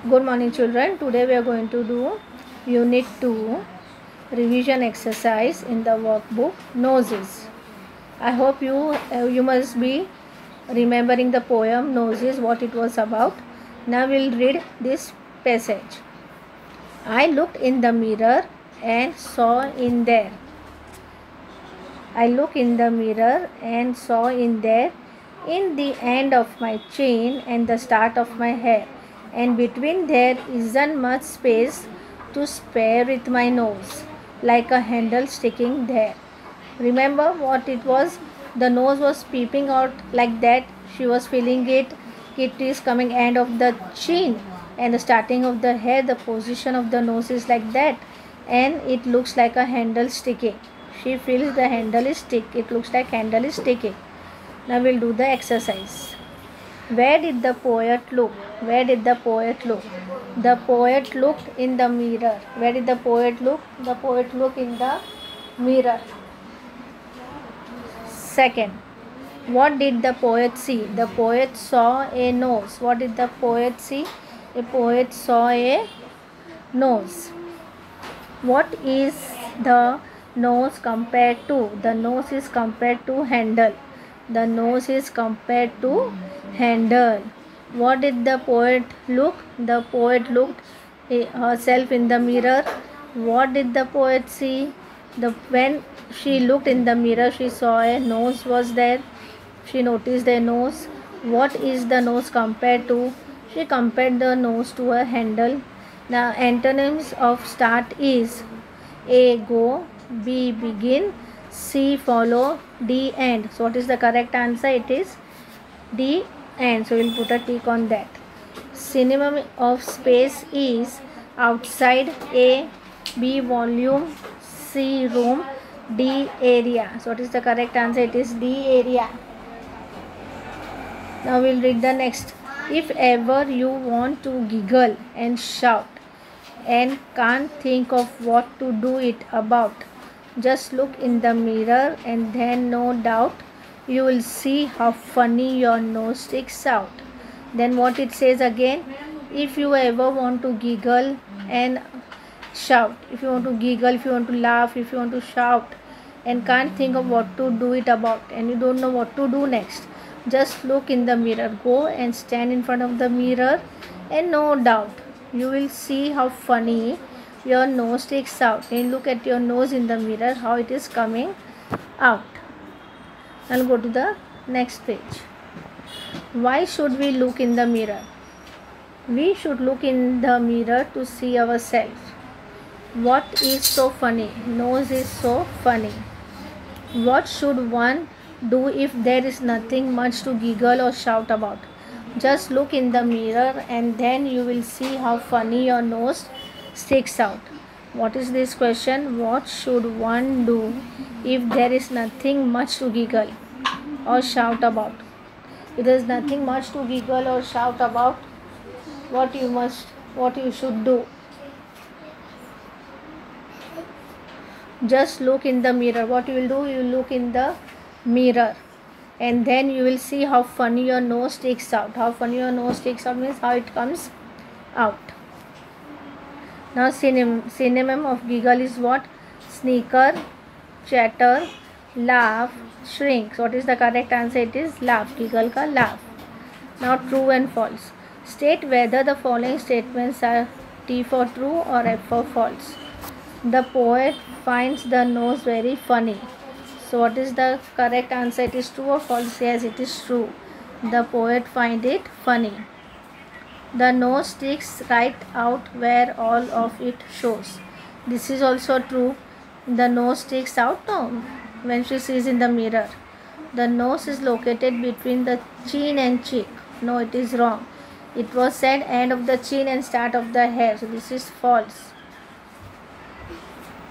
Good morning, children. Today we are going to do Unit 2 revision exercise in the workbook Noses. I hope you must be remembering the poem Noses, what it was about. Now we'll read this passage. I looked in the mirror and saw in there. I looked in the mirror and saw in there, in the end of my chin and the start of my hair, and between there isn't much space to spare with my nose, like a handle sticking there. Remember what it was? The nose was peeping out like that. She was feeling it. It is coming end of the chin and the starting of the hair. The position of the nose is like that, and it looks like a handle sticking. She feels the handle is stick. It looks like handle is sticking. Now we'll do the exercise. Where did the poet look? Where did the poet look? The poet looked in the mirror. Where did the poet look? The poet looked in the mirror. Second, what did the poet see? The poet saw a nose. What did the poet see? A poet saw a nose. What is the nose compared to? The nose is compared to handle. The nose is compared to handle. What did the poet look? The poet looked herself in the mirror. What did the poet see? When she looked in the mirror, she saw a nose was there. She noticed a nose. What is the nose compared to? She compared the nose to a handle. The antonyms of start is A. Go, B. Begin, C. Follow, D. End. So what is the correct answer? It is D. End. So we'll put a tick on that. Synonym of space is outside, A. B. Volume, C. Room, D. Area. So what is the correct answer? It is D. Area. Now we'll read the next. If ever you want to giggle and shout and can't think of what to do it about, just look in the mirror and then no doubt you will see how funny your nose sticks out. Then what it says again? If you ever want to giggle and shout, if you want to giggle, if you want to laugh, if you want to shout and can't think of what to do it about and you don't know what to do next, just look in the mirror. Go and stand in front of the mirror and no doubt you will see how funny your nose sticks out. And look at your nose in the mirror, how it is coming out. I'll go to the next page. Why should we look in the mirror? We should look in the mirror to see ourselves. What is so funny? Nose is so funny. What should one do if there is nothing much to giggle or shout about? Just look in the mirror and then you will see how funny your nose sticks out. What is this question? What should one do if there is nothing much to giggle or shout about? If there is nothing much to giggle or shout about, what you should do? Just look in the mirror. What you will do? You will look in the mirror and then you will see how funny your nose sticks out. How funny your nose sticks out means how it comes out. Now synonym of giggle is what? Snicker, chatter, laugh, shrink. So what is the correct answer? It is laugh. Giggle ka laugh. Now true and false. State whether the following statements are T for true or F for false. The poet finds the nose very funny. So what is the correct answer? It is true or false? Yes, it is true. The poet finds it funny. The nose sticks right out where all of it shows. This is also true. The nose sticks out when she sees in the mirror. The nose is located between the chin and cheek. No, it is wrong. It was said end of the chin and start of the hair. So this is false.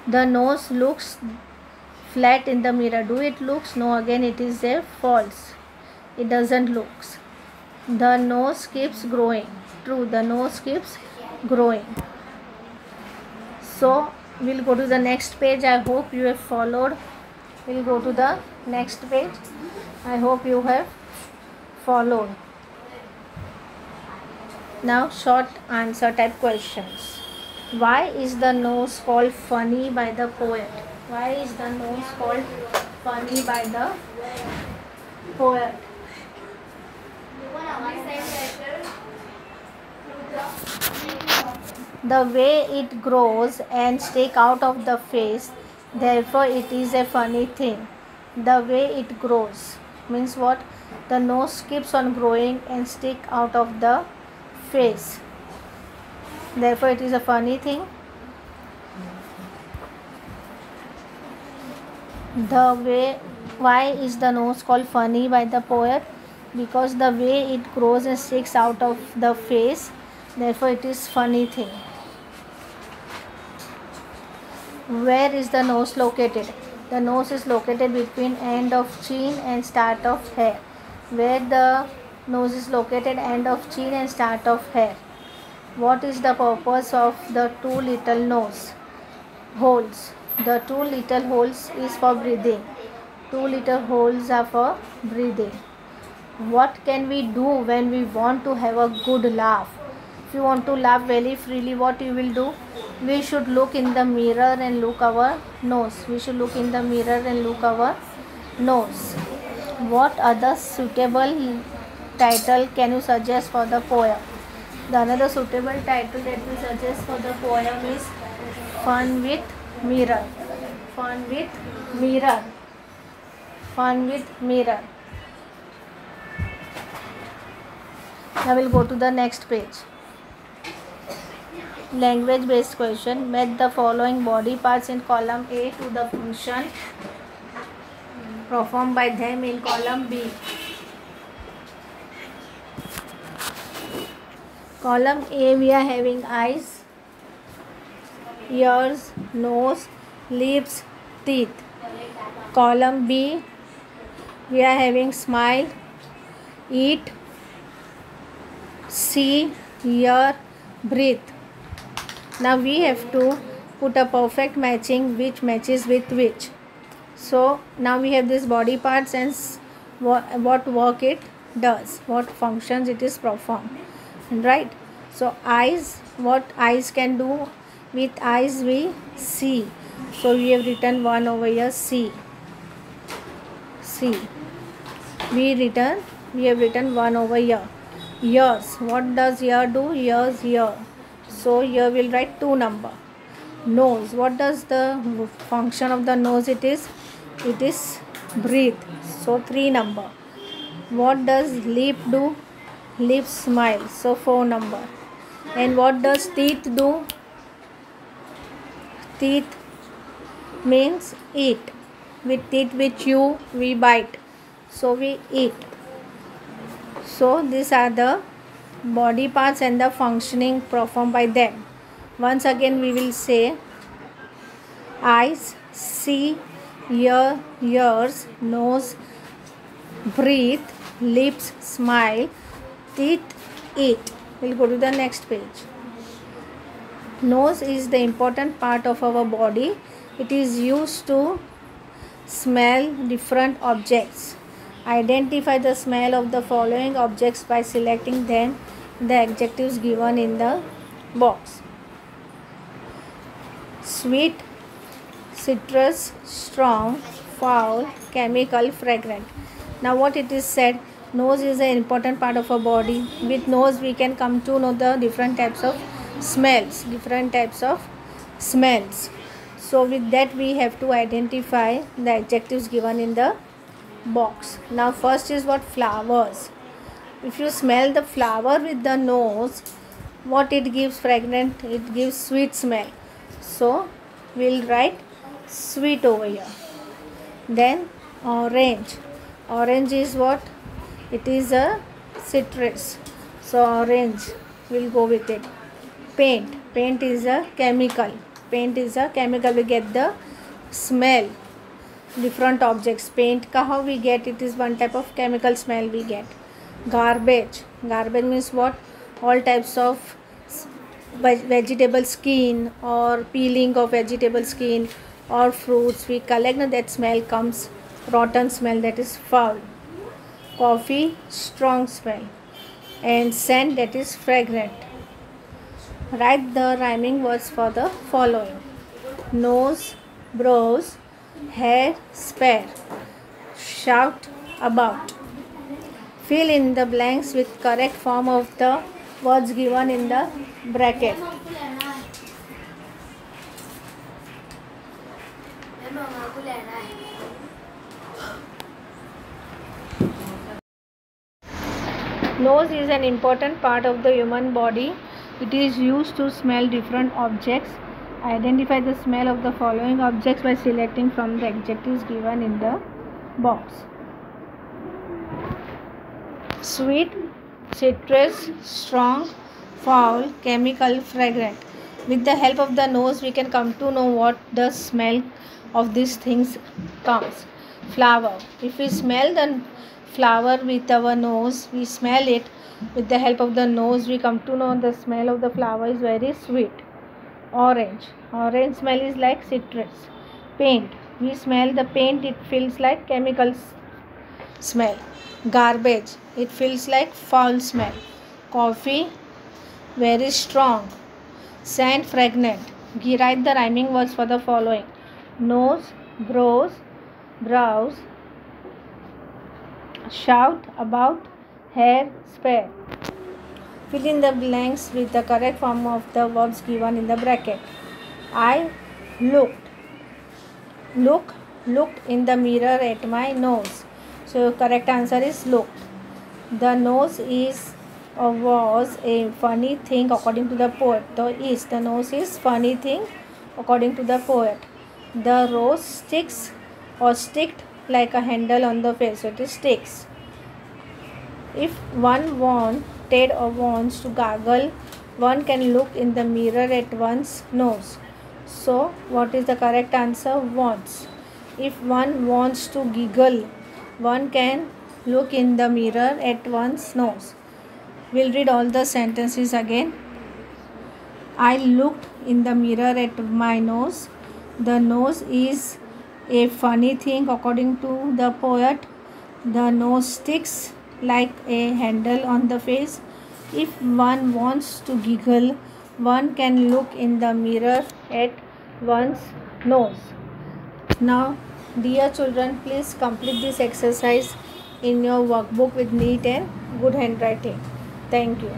The nose looks flat in the mirror. Do it looks? No, again it is a false. It doesn't looks. The nose keeps growing. True, the nose keeps growing. So we'll go to the next page. I hope you have followed. We'll go to the next page. I hope you have followed. Now short answer type questions. Why is the nose called funny by the poet? Why is the nose called funny by the poet? The way it grows and stick out of the face, therefore it is a funny thing. The way it grows means what? The nose keeps on growing and stick out of the face, therefore it is a funny thing. Why is the nose called funny by the poet? Because the way it grows and sticks out of the face, therefore it is funny thing. Where is the nose located? The nose is located between end of chin and start of hair. Where the nose is located, end of chin and start of hair. What is the purpose of the two little nose holes? The two little holes is for breathing. Two little holes are for breathing. What can we do when we want to have a good laugh? If you want to laugh very freely, what you will do? We should look in the mirror and look our nose. We should look in the mirror and look our nose. What other suitable title can you suggest for the poem? The another suitable title that we suggest for the poem is Fun with Mirror. Fun with Mirror. Fun with Mirror. Now we'll go to the next page. Language based question. Match the following body parts in column A to the function performed by them in column B. Column A, we are having eyes, ears, nose, lips, teeth. Column B, we are having smile, eat, see, hear, breathe. Now we have to put a perfect matching which matches with which. So now we have these body parts and what work it does, what functions it is performed, right? So eyes, what eyes can do? With eyes we see. So we have written one over here, see. See. We have written one over here. Ears, what does ear do? Ears hear. So here we'll write 2 number. Nose, what does the function of the nose? It is breathe. So 3 number. What does lip do? Lips smile. So 4 number. And what does teeth do? Teeth means eat. With teeth we chew, we bite. So we eat. So these are the body parts and the functioning performed by them. Once again we will say eyes, see, ear, ears, nose, breathe, lips, smile, teeth, eat. We'll go to the next page. Nose is the important part of our body. It is used to smell different objects. Identify the smell of the following objects by selecting them the adjectives given in the box. Sweet, citrus, strong, foul, chemical, fragrant. Now what it is said, nose is an important part of our body. With nose we can come to know the different types of smells. So with that we have to identify the adjectives given in the box. Now first is what? Flowers. If you smell the flower with the nose, what it gives? Fragrant. It gives sweet smell. So we'll write sweet over here. Then orange. Orange is what? It is a citrus. So orange, we'll go with it. Paint. Paint is a chemical. We get the smell. Different objects. Paint ka how we get? It is one type of chemical smell we get. Garbage. Garbage means what? All types of vegetable skin or peeling of vegetable skin or fruits we collect, and that smell comes rotten smell, that is foul. Coffee, strong smell. and scent that is fragrant. Write the rhyming words for the following: nose, brows, hair, spare. Shout about. Fill in the blanks with correct form of the words given in the bracket. Nose is an important part of the human body. It is used to smell different objects. Identify the smell of the following objects by selecting from the adjectives given in the box. Sweet, citrus, strong, foul, chemical, fragrant. With the help of the nose, we can come to know what the smell of these things comes. Flower. If we smell the flower with our nose, we smell it. With the help of the nose, we come to know the smell of the flower is very sweet. Orange. Orange smell is like citrus. Paint. We smell the paint, it feels like chemical smell. Garbage. It feels like foul smell. Coffee. Very strong. Scent, fragrant. Write the rhyming words for the following: nose, brows, shout about, hair, spare. Fill in the blanks with the correct form of the verbs given in the bracket. I looked in the mirror at my nose. So correct answer is looked. The nose is or was a funny thing according to the poet. The nose is funny thing according to the poet. The rose sticks or sticked like a handle on the face. So it is sticks. If one wanted or wants to gargle, one can look in the mirror at one's nose. So what is the correct answer? Wants. If one wants to giggle, one can look in the mirror at one's nose. We'll read all the sentences again. I looked in the mirror at my nose. The nose is a funny thing according to the poet. The nose sticks like a handle on the face. If one wants to giggle, one can look in the mirror at one's nose. Now, dear children, please complete this exercise in your workbook with neat and good handwriting. Thank you.